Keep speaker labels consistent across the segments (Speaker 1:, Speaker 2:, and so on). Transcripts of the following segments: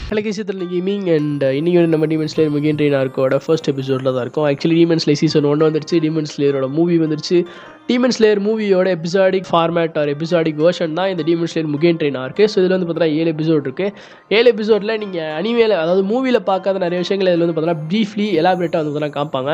Speaker 1: கலைக்கேசியத்தில் gaming and இன்றைக்கி நம்ம demon slayer Mugen train ஆர்க்கோட ஃபர்ஸ்ட் எபிசோடில் தான் இருக்கும். ஆக்சுவலி டீமன் ஸ்லேயர் சீசன் 1 வந்துருச்சு, டீமன் ஸ்லேயரோட மூவி வந்துருச்சு. டீமன் ஸ்லேயர் மூவியோட episodic format or episodic version தான் இந்த டீமன் ஸ்லேயர் முகின் ட்ரெயின் ஆர்க்கு. ஸோ இதில் வந்து பார்த்தீங்கன்னா 7 எபிசோட் இருக்குது. 7 எபிசோடில் நீங்கள் அனிமேல அதாவது மூவியில் பார்க்காத நிறைய விஷயங்கள் இதில் வந்து பார்த்தீங்கன்னா ப்ரீஃப்லி எலாபரேட்டாக வந்து பார்த்தீங்கன்னா காமிப்பாங்க.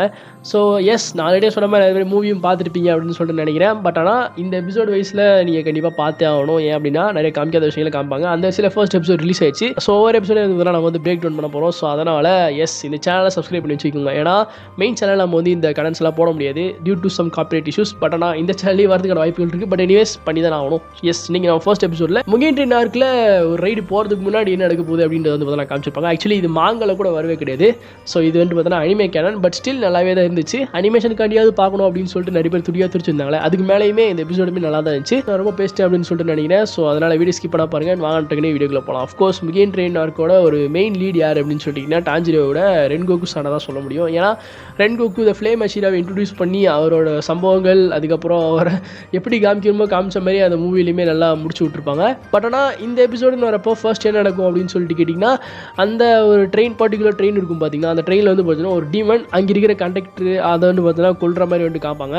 Speaker 1: ஸோ எஸ், நான் ஆல்ரெடியே சொன்ன மாதிரி நிறைய மூவியும் பார்த்துருப்பீங்க அப்படின்னு சொல்லிட்டு நினைக்கிறேன். பட் ஆனால் இந்த எபிசோட் வைஸில் நீங்கள் கண்டிப்பாக பார்த்தே ஆகணும். ஏன் அப்படின்னா நிறைய காமிக்காத விஷயங்களை காமிப்பாங்க. அந்த சில ஃபர்ஸ்ட் எபிசோட் ரிலீஸ் ஆயிடுச்சு. ஸோ ஒவ்வொரு எபிசோட நம்ம வந்து பிரேக் டவுன் பண்ண போகிறோம். ஸோ அதனால் எஸ், இந்த சேனலை சப்ஸ்கிரைப் பண்ணி வச்சுக்கோங்க. ஏன்னா மெயின் சேனல் நம்ம வந்து இந்த கடன்ஸ் எல்லாம் போட முடியாது due to some copyright issues. But ஆனால் இந்த சேனலே வரதுக்கான வாய்ப்புகள் இருக்குது. பட் எனிவேஸ் பண்ணி தான் ஆகணும். எஸ், நீங்கள் நம்ம ஃபர்ஸ்ட் எபிசோடில் முகின் ட்ரெயின் ஆர்க்கில் ஒரு ரைடு போகிறதுக்கு முன்னாடி என்ன நடக்க போகுது அப்படின்றது வந்து பார்த்தா காமிச்சிருப்பாங்க. ஆக்சுவலி இது மாங்கல கூட வரவே கிடையாது. ஸோ இது வந்து பார்த்தீங்கன்னா அனிமே கேனன். பட் ஸ்டில் நல்லாவே தான் இருந்துச்சு. அனிமேஷனுக்காண்டியாவது பார்க்கணும் அப்படின்னு சொல்லிட்டு நிறைய பேர் துடிச்சிருந்தாங்களே. அதுக்கு மேலேயுமே இந்த எபிசோடுமே நல்லா தான் இருந்துச்சு. நான் ரொம்ப பேஸ்ட் அப்படின்னு சொல்லிட்டு நினைக்கிறேன். ஸோ அதனால் வீடியோ ஸ்கிப் பண்ண பாருங்கள். வாங்கிட்டே வீடியோக்குள்ள போகலாம். அஃப்கோர்ஸ் முகின் ட்ரெயின் ஆர்க்கோட ஒரு மெயின் லீட் யார் அப்படின்னு சொல்லிட்டிங்கன்னா டான்ஜிரோவோட ரென்கோகு சானை தான் சொல்ல முடியும். ஏன்னா ரென்கோகு இந்த ஃப்ளேம் அஷீராவை இன்ட்ரடியூஸ் பண்ணி அவரோட சம்பவங்கள் அதுக்கப்புறம் அவரை எப்படி காமிக்கணுமோ காமிச்ச மாதிரி அந்த மூவிலையுமே நல்லா முடிச்சு விட்ருப்பாங்க. பட் ஆனால் இந்த எபிசோடுன்னு வரப்போ ஃபர்ஸ்ட் என்ன நடக்கும் அப்படின்னு சொல்லிட்டு கேட்டிங்கன்னா, அந்த ஒரு பர்டிகுலர் ட்ரெயின் இருக்கும் பார்த்தீங்கன்னா, அந்த ட்ரெயினில் வந்து பார்த்தீங்கன்னா ஒரு டீமன் அங்கே இருக்கிற கண்டக்டர் அதை வந்து பார்த்தீங்கன்னா கொல்ற மாதிரி வந்து காப்பாங்க.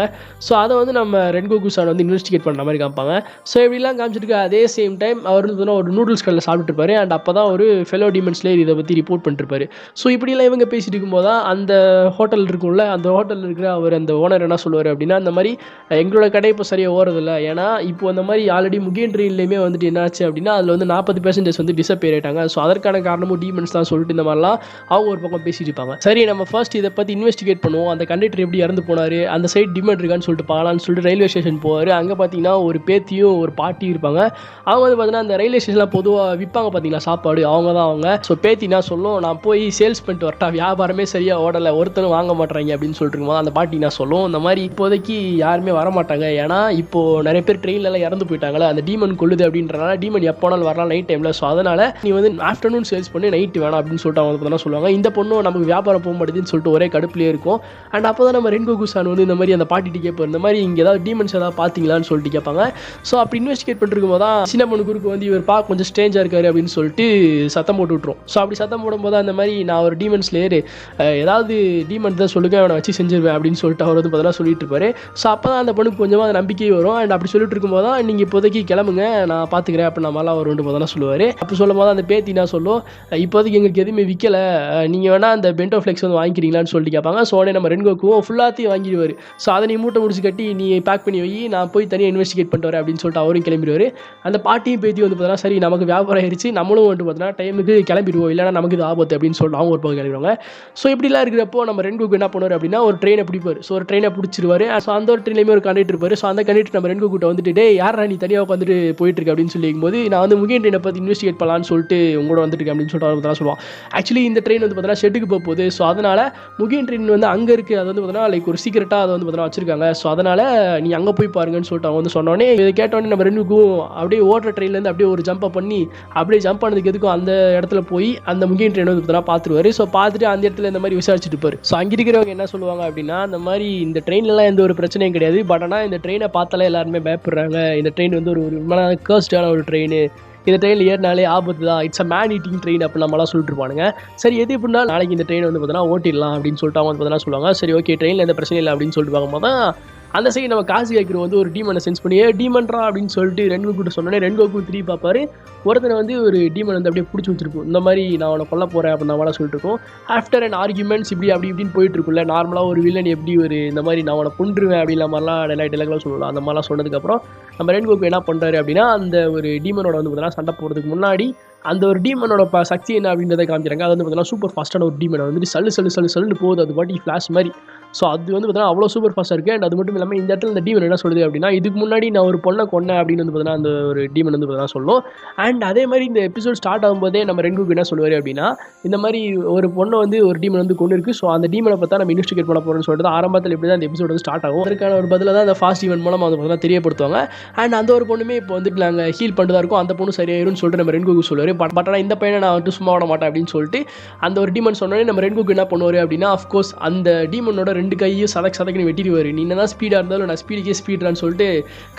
Speaker 1: ஸோ அதை வந்து நம்ம ரென்கோகு சானை வந்து இன்வெஸ்டிகேட் பண்ணுற மாதிரி காமிப்பாங்க. ஸோ இப்படிலாம் காமிச்சிட்டு அதே சேம் டைம் அவர் வந்து பார்த்தீங்கன்னா ஒரு நூடுல்ஸ் கடையில் சாப்பிட்டு இருப்பாரு. அண்ட் அப்போ தான் ஒரு ஃபெலோ டீமன் ஸ்லேயர் இதை பற்றி ரிப்போர்ட் பண்ணிருப்பாரு. ஸோ இப்படிலாம் இவங்க பேசிட்டு இருக்கும்போது தான் அந்த ஹோட்டல் இருக்கும்ல, அந்த ஹோட்டலில் இருக்கிற அவர் அந்த ஓனர் என்ன சொல்லுவார் அப்படின்னா, அந்த மாதிரி எங்களோட கடை இப்போ சரியாக ஓடுறதில்ல. ஏன்னா இப்போ அந்த மாதிரி ஆல்ரெடி முகின் ட்ரெயின்லேயுமே வந்துட்டு என்னாச்சு அப்படின்னா அதில் வந்து 40 பேசஞ்சர்ஸ் வந்து டிஸப்பியர் ஆகிட்டாங்க. ஸோ அதற்கான காரணமும் டீமன்ஸ் தான் சொல்லிட்டு இந்த மாதிரிலாம் அவங்க ஒரு பக்கம் பேசிட்டு இருப்பாங்க. சரி, நம்ம ஃபர்ஸ்ட் இதை பற்றி இன்வெஸ்டிகேட் பண்ணுவோம். அந்த கண்டக்டர் எப்படி இறந்து போனார், அந்த சைட் டிமண்ட் இருக்கான்னு சொல்லிட்டு பார்க்கலான்னு சொல்லிட்டு ரயில்வே ஸ்டேஷன் போவார். அங்கே பார்த்தீங்கன்னா ஒரு பேத்தியும் ஒரு பாட்டியும் இருப்பாங்க. அவங்க வந்து பார்த்தீங்கன்னா அந்த ரயில்வே ஸ்டேஷனில் பொதுவாக விற்பாங்க பார்த்தீங்களா சாப்பாடு, அவங்க தான் அவங்க. ஸோ பேத்தினா சொல்லும், நான் போய் சேல்ஸ் பண்ணிட்டு வரட்டா, வியாபாரமே சரியாக ஓடலை, ஒருத்தரும் வாங்க மாட்டாங்க அப்படின்னு சொல்லிட்டு இருக்கும்போது அந்த பாட்டி நான் சொல்லும், இந்த மாதிரி இப்போதைக்கு யாருமே வரமாட்டாங்க. ஏன்னா இப்போது நிறைய பேர் ட்ரெயின்லலாம் இறந்து போயிட்டாங்களே, அந்த டீமன் கொள்ளுது அப்படின்றனால டீமன் எப்போனாலும் வரலாம் நைட் டைமில். ஸோ அதனால் நீ வந்து ஆஃப்டர்நூன் சேல்ஸ் பண்ணி நைட்டு வேணாம் அப்படின்னு சொல்லிட்டு அவங்க பார்த்தா சொல்லுவாங்க. இந்த பொண்ணும் நமக்கு வியாபாரம் போக மாட்டேதுன்னு சொல்லிட்டு ஒரே கடுப்புலேயே இருக்கும். அண்ட் அப்போ தான் நம்ம ரென்கோகு சான் வந்து இந்த மாதிரி அந்த பாட்டிட்டு கேட்பார், இந்த மாதிரி இங்கே ஏதாவது டீமன்ஸ் ஏதாவது பார்த்தீங்களான்னு சொல்லிட்டு கேட்பாங்க. ஸோ அப்படி இன்வெஸ்டிகேட் பண்ணிருக்கும் போது தான் சின்ன பொண்ணு குறுக்கு வந்து இவர் கொஞ்சம் ஸ்ட்ரேஞ்சாக இருக்காரு அப்படின்னு சொல்லிட்டு சத்தம் போட்டு விட்டுரும். ஸோ அப்படி சத்தம் போடும்போது அந்த மாதிரி நான் ஒரு டீமன் ஸ்லேயர், ஏதாவது டீமன் தான் சொல்லுங்க, அவனை வச்சு செஞ்சிருவேன் அப்படின்னு சொல்லிட்டு அவர் வந்து பார்த்தா சொல்லிட்டு இருப்பாரு. ஸோ அப்போ தான் அந்த பொண்ணுக்கு கொஞ்சமாக அந்த நம்பிக்கை வரும். அண்ட் அப்படி சொல்லிட்டு இருக்கும்போது தான் நீங்கள் இப்போதைக்கு கிளம்புங்க, நான் பார்த்துக்கிறேன் அப்படி நம்மளாம் அவர் ரெண்டு பார்த்தா சொல்லுவார். அப்போ சொல்லும் போது அந்த பேத்தி நான் சொல்லும், இப்போதைக்கு எங்களுக்கு எதுவுமே விற்கலை, நீங்கள் வேணால் அந்த பென்டோ ஃப்ளெக்ஸ் வந்து வாங்கிக்கிறீங்களான்னு சொல்லிட்டு கேட்பாங்க. ஸோ உடனே நம்ம ரென்கோக்குவும் ஃபுல்லாத்தையும் வாங்கிடுவார். ஸோ அதை நீ மூட்டை முடிச்சு கட்டி நீ பேக் பண்ணி வை, நான் போய் தனியாக இன்வெஸ்டிகேட் பண்ணிட்டு வரேன் அப்படின்னு சொல்லிட்டு அவரும் கிளம்பிடுவார். அந்த பாட்டியும் பேத்தி வந்து பார்த்தீங்கன்னா சரி நமக்கு வியாபாரம் ஆயிடுச்சு, நம்மளும் வந்து பார்த்தீங்கன்னா டைமுக்கு கிளம்பிடுவோம், இல்லைனா நமக்கு இது ஆபத்து அப்படின்னு சொல்லிட்டு அவங்க ஒரு பக்கம் கிளம்பிடுவாங்க. ஸோ இப்படிலாம் இருக்கிறப்போ நம்ம ரென்கோக்கு என்ன பண்ணுவார் அப்படின்னா ஒரு ட்ரெயினை பிடிப்பார். ஸோ ஒரு ட்ரெயினை பிடிச்சிருவாரு. ஸோ அந்த ஒரு ட்ரெயின்லேயுமே ஒரு கண்டக்டர் இருப்பார். ஸோ அந்த கண்டக்டர் நம்ம ரென்கோக்கிட்ட வந்துட்டு, டே யாரா நீ தனியாக உட்காந்துட்டு போயிட்டு இருக்கு அப்படின்னு சொல்லிக்கும்போது, நான் வந்து முகின் ட்ரெயினை பற்றி இன்வெஸ்டிகேட் பண்ணலான்னு சொல்லிட்டு உங்களோட வந்துட்டு அப்படின்னு சொல்லிட்டு அவர் சொல்லுவான். ஆக்சுவலி இந்த ட்ரெயின் வந்து பார்த்தீங்கன்னா ஷெட்டுக்கு போக போகுது. ஸோ அதனால் முகின் ட்ரெயின் வந்து அங்கே இருக்குது, அது வந்து பார்த்தீங்கன்னா லைக் ஒரு சீக்கிரட்டாக அதை வந்து பார்த்தீங்கன்னா வச்சிருக்காங்க. ஸோ அதனால் நீ அங்கே போய் பாருங்கன்னு சொல்லிட்டு அவங்க வந்து சொன்னோடனே இதை கேட்டோடனே நம்ம ரெண்டுக்கும் அப்படியே ஓடுற ட்ரெயின்லேருந்து அப்படியே ஒரு ஜம்பை பண்ணி அப்படியே ஜம்ப் பண்ணதுக்கு எதுக்கும் அந்த இடத்துல போய் அந்த முகின் ட்ரெயின் வந்து பார்த்தீங்கன்னா பார்த்துருவாரு. ஸோ பார்த்துட்டு அந்த இடத்துல இந்த மாதிரி விசாரிச்சுட்டு இருப்பார். ஸோ அங்கே இருக்கிறவங்க என்ன சொல்லுவாங்க அப்படின்னா, இந்த மாதிரி இந்த ட்ரெயின்லாம் எந்த ஒரு பிரச்சனையும் கிடையாது, பட் ஆனால் இந்த ட்ரெயினை பார்த்தாலே எல்லாருமே பயப்படுறாங்க, இந்த ட்ரெயின் வந்து ஒரு கர்ஸ்டான ஒரு ட்ரெயின், இந்த ட்ரெயினில் ஏறினாலே ஆபத்து தான், it's a man eating train அப்படி நம்மளாம் சொல்லிட்டு இருப்பானுங்க. சரி எது எப்படின்னா நாளைக்கு இந்த ட்ரெயின் வந்து பார்த்தீங்கன்னா ஓட்டிடலாம் அப்படின்னு சொல்லிட்டு அவங்க வந்து பார்த்தீங்கன்னா சொல்லுவாங்க. சரி ஓகே, ட்ரெயினில் எந்த பிரச்சனையும் இல்லை அப்படின்னு சொல்லிட்டு பார்க்கும்போது தான் அந்த சைடு நம்ம காசு கேட்குற வந்து ஒரு டீமனை சென்ஸ் பண்ணி டீமன்ரா அப்படின்னு சொல்லிட்டு ரென்கோக்கு சொன்னோன்னே ரென்கோக்கு திரும்பி பார்ப்பாரு. ஒருத்தனை வந்து ஒரு டீமன் வந்து அப்படியே பிடிச்சி வச்சிருக்கும், இந்த மாதிரி நான் அவனை கொல்ல போகிறேன் அப்படின்னு நம்மளாம் சொல்லிட்டு இருக்கோம். ஆஃப்டர் அண்ட் ஆர்குமெண்ட்ஸ் இப்படி அப்படி இப்படின்னு போயிட்டு இருக்குல்ல, நார்மலாக ஒரு வில்லன் எப்படி ஒரு இந்த மாதிரி நான் அவனை கொன்றுவேன் அப்படின்ற மாதிரிலாம் டெலாக்லாம் சொல்லலாம். அந்த மாதிரிலாம் சொன்னதுக்கப்புறம் நம்ம ரென்கோக்கு என்ன பண்ணுறாரு அப்படின்னா, அந்த ஒரு டீமனோட வந்து பார்த்தீங்கன்னா சண்டை போகிறதுக்கு முன்னாடி அந்த ஒரு டீமனோட சக்தி என்ன அப்படின்றத காமிக்கிறாங்க. அது வந்து பார்த்தீங்கன்னா சூப்பர் ஃபாஸ்ட்டான ஒரு டீமனை வந்துட்டு சல்லு போகுது, அது பாட்டி ஃப்ளாஷ் மாதிரி. ஸோ அது வந்து பார்த்தீங்கன்னா அவ்வளோ சூப்பர் ஃபாஸ்ட்டாக இருக்குது. அண்ட் அது மட்டும் இல்லாமல் இந்த இடத்துல இந்த டீமன் என்ன சொல்லுது அப்படின்னா, இதுக்கு முன்னாடி நான் ஒரு பொண்ணை கொன்னேன் அப்படின்னு வந்து பார்த்தீங்கன்னா அந்த ஒரு டீமன் வந்து பார்த்தீங்கன்னா சொல்லும். அண்ட் அதே மாதிரி இந்த எபிசோட் ஸ்டார்ட் ஆகும்போதே நம்ம ரென்கோக்கு என்ன சொல்லுவார் அப்படின்னா, இந்த மாதிரி ஒரு பொண்ணை வந்து ஒரு டீமன் வந்து கொண்டு இருக்குது, ஸோ அந்த டீமனை பார்த்தா நம்ம இன்வெஸ்டிகேட் பண்ண போகிறோம்னு சொல்லிட்டு ஆரம்பத்தில் இப்படி தான் இந்த எபிசோட் வந்து ஸ்டார்ட் ஆகும். அதற்கான ஒரு பதிலாக தான் அந்த ஃபாஸ்ட் ஈவென்ட் மூலமாக வந்து பார்த்தீங்கன்னா தெரியப்படுத்துவாங்க. அண்ட் அந்த ஒரு பொண்ணுமே இப்போ வந்துட்டு நாங்கள் ஹீல் பண்ணிட்டு தான் இருக்கோம், அந்த பொண்ணு சரியாயிரும்னு சொல்லிட்டு நம்ம ரென்கோக்கு சொல்லுவார். பட் ஆனால் இந்த பையனை நான் சும்மா விட மாட்டேன் அப்படின்னு சொல்லிட்டு அந்த ஒரு டீமன் சொன்னோடனே நம்ம ரென்கோக்கு என்ன பண்ணுவார் அப்படின்னா, அஃப்கோர்ஸ் அந்த டீமனோட 2 கையும் சதக்குன்னு வெட்டிடுவார். நீ என்ன தான் ஸ்பீடாக இருந்தாலும் நான் ஸ்பீடுக்கே ஸ்பீடான்னு சொல்லிட்டு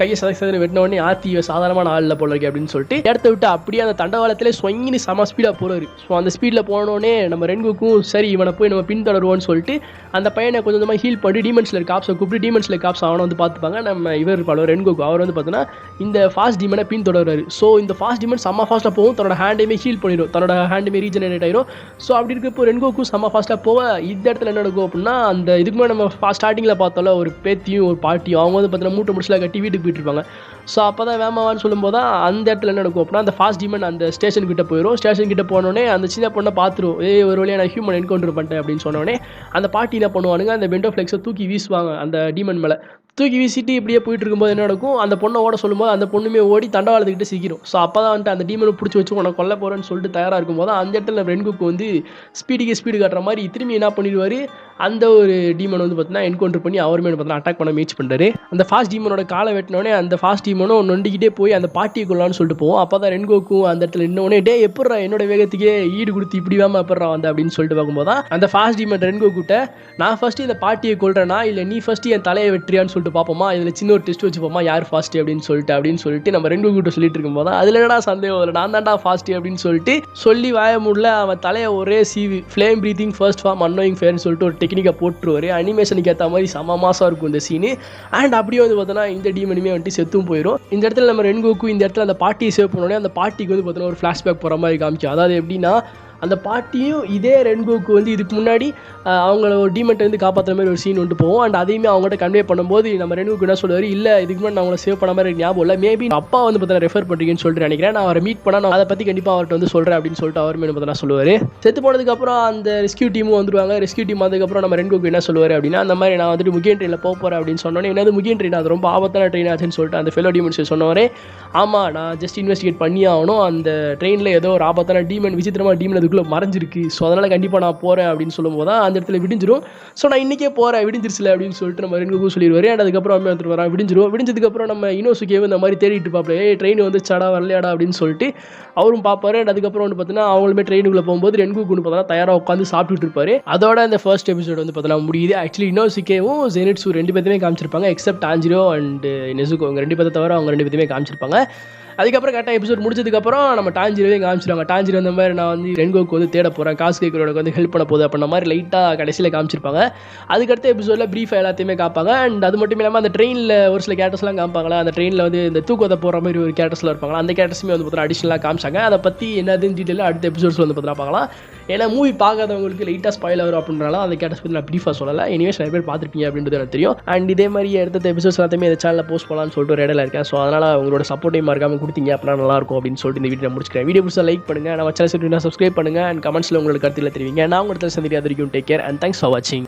Speaker 1: கையை சதக்குன்னு வெட்டின உடனே ஆர்த்தி சாதாரணமான ஆளில் போல இருக்கு அப்படின்னு சொல்லிட்டு இடத்த விட்டு அப்படியே அந்த தண்டவாளத்திலே சொங்கினு செம ஸ்பீடாக போகிறாரு. ஸோ அந்த ஸ்பீடில் போனோடனே நம்ம ரென்கோக்கும் சரி இவனை போய் நம்ம பின்தொடருவோன்னு சொல்லிட்டு அந்த பையனை கொஞ்சம் கொஞ்சமாக ஹீல் பண்ணி டீமன் ஸ்லேயர் காப்ஸை கூப்பிட்டு டீமன் ஸ்லேயர் காப்ஸ் அவனை வந்து பார்த்துப்பாங்க. நம்ம இவர் இருப்பாள் ரென்கோக்கு, அவர் வந்து பார்த்தோன்னா இந்த ஃபாஸ்ட் டீமனை பின்தொடர்றாரு. ஸோ இந்த ஃபாஸ்ட் டீமன் செம்ம ஃபாஸ்ட்டாக போகும், தன்னோட ஹேண்டையுமே ஹீல் பண்ணிடும், தன்னோட ஹேண்டுமே ரீஜெனரேட் ஆயிரும். ஸோ அப்படி இருக்கப்போ ரென்கோக்கும் செம்ம ஃபாஸ்ட்டாக போக இந்த இடத்துல என்ன நடக்கும் அப்படின்னா அந்த இதுக்கு மேலே நம்ம ஸ்டார்டிங்கில் பார்த்தோம்ல ஒரு பேத்தியும் ஒரு பாட்டியும் அவங்க வந்து பார்த்தீங்கன்னா மூட்டை முடிச்சலாம் கட்டி வீட்டுக்கு போயிட்டு இருப்பாங்க. ஸோ அப்போ தான் வேமாவான்னு சொல்லும்போது தான் அந்த இடத்துல என்ன நடக்கும் அப்படின்னா அந்த ஃபாஸ்ட் டீமன் அந்த ஸ்டேஷன் கிட்ட போயிடும். ஸ்டேஷன் கிட்ட போனோடனே அந்த சின்ன பொண்ணை பார்த்துரும், ஒரு வழியாக நான் ஹியூமன் என்கவுண்டர் பண்ணிட்டேன் அப்படின்னு சொன்னோடனே அந்த பாட்டி என்ன பண்ணுவானுங்க, அந்த பெண்டோ ஃப்ளெக்ஸை தூக்கி வீசுவாங்க அந்த டீமன் மேலே. தூக்கி வீசிட்டு இப்படியே போயிட்டு இருக்கும்போது என்ன நடக்கும், அந்த பொண்ணை ஓட சொல்லும்போது அந்த பொண்ணுமே ஓடி தண்டவாளத்துக்கிட்ட சிக்கிடும். ஸோ அப்போ தான் வந்துட்டு அந்த டீமனை பிடிச்சி வச்சு உனக்கு கொல்ல போகிறேன்னு சொல்லிட்டு தயாராக இருக்கும்போது அந்த இடத்துல ரென்கோக்கு வந்து ஸ்பீடு காட்டுற மாதிரி திரும்பி என்ன பண்ணிடுவார், அந்த ஒரு டீமன் வந்து பார்த்தீங்கன்னா என்கவுண்டர் பண்ணி அவருமே பார்த்தீங்கன்னா அட்டாக் பண்ண முயற்சி பண்ணுறாரு. அந்த ஃபாஸ்ட் டீமனோட காலை வெட்டினோடனே அந்த ஃபாஸ்ட் டீமனும் நொண்டிக்கிட்டே போய் அந்த பாட்டியை கொள்ளலான்னு சொல்லிட்டு போவோம். அப்போ தான் ரென்கோக்கும் அந்த இடத்துல இன்னொன்னே டே எப்பட்றா என்னோட வேகத்துக்கே ஈடு கொடுத்து இப்படி வேமா எப்பட்றா வந்து அப்படின்னு சொல்லிட்டு பார்க்கும்போது தான் அந்த ஃபாஸ்ட் டீமன் ரென்கோக்கிட்ட நான் ஃபஸ்ட்டு இந்த பாட்டியை கொள்றேனா இல்லை நீ ஃபஸ்ட்டு என் தலையை வெற்றியான்னு சொல்லிட்டு பார்ப்போமா, இதில் சின்ன ஒரு டெஸ்ட் வச்சுப்போமா யார் ஃபாஸ்ட்டு அப்படின்னு சொல்லிட்டு நம்ம ரென்கோக்கிட்ட சொல்லிட்டு இருக்கும்போது தான் அதில் என்னடா சந்தேகம் இல்லை நான் தான்டா ஃபாஸ்ட்டு அப்படின்னு சொல்லிட்டு சொல்லி வாய முடியல அவன் தலையை ஒரே சீவி flame breathing first form unknowing ஃபேர்னு சொல்லிட்டு ஒரு டெக்னிக்கை போட்டுருவார். அனிமேஷனுக்கு ஏற்ற மாதிரி செம மாசாக இருக்கும் இந்த சீனு. அண்ட் அப்படியே வந்து பார்த்தோன்னா இந்த டீமனுமே வந்துட்டு செத்தும் போயிடும். இந்த இடத்துல நம்ம ரென்கோக்கு இந்த இடத்துல அந்த பாட்டியை சேவ் பண்ணோடனே அந்த பாட்டிக்கு வந்து பார்த்தோன்னா ஒரு ஃப்ளாஷ்பேக் போகிற மாதிரி காமிக்கும். அதாவது எப்படின்னா அந்த பாட்டியும் இதே ரென்கோக்கு வந்து இதுக்கு முன்னாடி அவங்கள ஒரு டீமன்ட்டை வந்து காப்பாற்றுற மாதிரி ஒரு சீன் வந்துட்டு போவோம். அண்ட் அதையுமே அவங்கள்ட்ட கன்வே பண்ணும்போது நம்ம ரென்கோக்கு என்ன சொல்லுவார், இல்லை இதுக்கு முன்னாடி நான் அவங்கள சேவ் பண்ண மாதிரி ஞாபகம் இல்லை, மேபி அப்பா வந்து பார்த்தா ரெஃபர் பண்ணுறீங்கன்னு சொல்லிட்டு நினைக்கிறேன், நான் அவரை மீட் பண்ணால் நான் அதை பற்றி கண்டிப்பாக அவர்கிட்ட வந்து சொல்கிறேன் அப்படின்னு சொல்லிட்டு அவருமே பார்த்தா சொல்லுவார். செத்து போனதுக்கப்புறம் அந்த ரெஸ்கியூ டீமும் வந்துருவாங்க. ரெஸ்கியூ டீம் வந்ததுக்கப்புறம் நம்ம ரென்கோக்கு என்ன சொல்லுவார் அப்படின்னா அந்த மாதிரி நான் வந்துட்டு முக்கிய ட்ரெயினில் போக போகிறேன் அப்படின்னு சொன்னோன்னே என்னது முக்கிய ட்ரெயின், அது ரொம்ப ஆபத்தான ட்ரெயின் ஆச்சுன்னு சொல்லிட்டு அந்த ஃபெலோ டீமன்ஸ் சொன்னவரே ஆமாம் நான் ஜஸ்ட் இன்வெஸ்டிகேட் பண்ணி ஆகணும், அந்த ட்ரெயினில் ஏதோ ஒரு ஆபத்தான டீமன் விசித்திரமாக டீமன் அதுக்குள்ளே மறைஞ்சிருக்கு, ஸோ அதனால் கண்டிப்பாக நான் போகிறேன் அப்படின்னு சொல்லும்போது தான் அந்த இடத்துல விடிஞ்சிரும். ஸோ நான் இன்றைக்கே போகிறேன் விடிஞ்சிருச்சுல அப்படின்னு சொல்லிட்டு நம்ம ரென்கோக்கு சொல்லிடுவார். அண்ட் அதுக்கப்புறம் அம்மா எடுத்துகிட்டு வரேன் விடிஞ்சிரும். விடிஞ்சதுக்கப்புறம் நம்ம இனோசுகேவும் இந்த மாதிரி தேடிட்டு பார்ப்பேன், ட்ரெயின் வந்து சடா வரலையாடா அப்படின்னு சொல்லிட்டு அவரும் பார்ப்பாரு. அண்ட் அதுக்கப்புறம் வந்து பார்த்தீங்கன்னா அவங்களுமே ட்ரெயினுக்குள்ளே போகும்போது ரென்கோக்கு வந்து பார்த்தீங்கன்னா தயாராக உட்காந்து சாப்பிட்டுட்டு இருப்பாரு. அதோட இந்த ஃபர்ஸ்ட் எபிசோட் வந்து பார்த்தீங்கன்னா முடியுது. ஆக்சுவலி இனோசுகேவும் ஜெனிட்ஸு 2 பேருமே காமிச்சிருப்பாங்க, எக்ஸப்ட் டான்ஜிரோ அண்ட் நெசுகோ அவங்க 2 பேரை தவிர அவங்க 2 பேருமே காமிச்சிருப்பாங்க. அதுக்கப்புறம் கரெக்டாக எபிசோட் முடிச்சதுக்கப்புறம் நம்ம டான்ஜிரோவே காமிச்சிருவாங்க. டான்ஜிரோ அந்த மாதிரி நான் வந்து ரென்கோக்கு வந்து தேட போகிறேன், காசு கேட்குறவனுக்கு வந்து ஹெல்ப் பண்ண போகுது அப்படின்ற மாதிரி லைட்டாக கடைசியில் காமிச்சிருப்பாங்க. அதுக்கடுத்த எபிசோடில் ப்ரீஃபாக எல்லாத்தையுமே காப்பாங்க. அண்ட் அது மட்டும் இல்லாமல் அந்த ட்ரெயினில் ஒரு சில கேரக்டர்ஸ்லாம் காமிப்பாங்களா, அந்த ட்ரெயினில் வந்து இந்த தூக்கத்தை போகிற மாதிரி ஒரு கேரக்டர்ஸ்லாம் இருப்பாங்களா, அந்த கேரக்டர்ஸுமே வந்து பார்த்தீங்கன்னா அடிஷனலாக காமிச்சாங்க. அதை பற்றி என்னதுன்னு டீட்டெயிலாக அடுத்த எபிசோட்ஸ் வந்து பார்த்தீங்கன்னா பார்க்கலாம். ஏன்னா மூவி பார்க்காதவங்களுக்கு லைட்டாக ஸ்பாயில் வரும் அப்படின்றனால அந்த கேரக்டர்ஸ் பற்றி நான் ப்ரீஃபாக சொல்லலை. எனிவேஸ் நிறைய பேர் பார்த்துருப்பீங்க அப்படின்றது எனக்கு தெரியும். அண்ட் இதே மாதிரி அடுத்த எபிசோட்ஸ் எல்லாத்தையுமே இந்த சேனலில் போஸ்ட் பண்ணலாம்னு சொல்லிட்டு ஒரு இடையில இருக்கேன். ஸோ அதனால் உங்களோட சப்போர்ட்டையும் மறக்காம கொடுத்தீங்க அப்படின்னா நல்லாயிருக்கும் அப்படின்னு சொல்லிட்டு இந்த வீடியோ நான் முடிச்சுக்கிறேன். வீடியோ பிடிச்சா லைக் பண்ணுங்கள், நம்ம சேனல் சப்ஸ்கிரைப் பண்ணுங்கள், அண்ட் கமெண்ட்ஸில் உங்களோட கருத்தில் தெரிவிங்க. நான் உங்கள் இடத்துல சந்திக்கிறேன். அது வரைக்கும் take care and thanks for வாட்சிங்.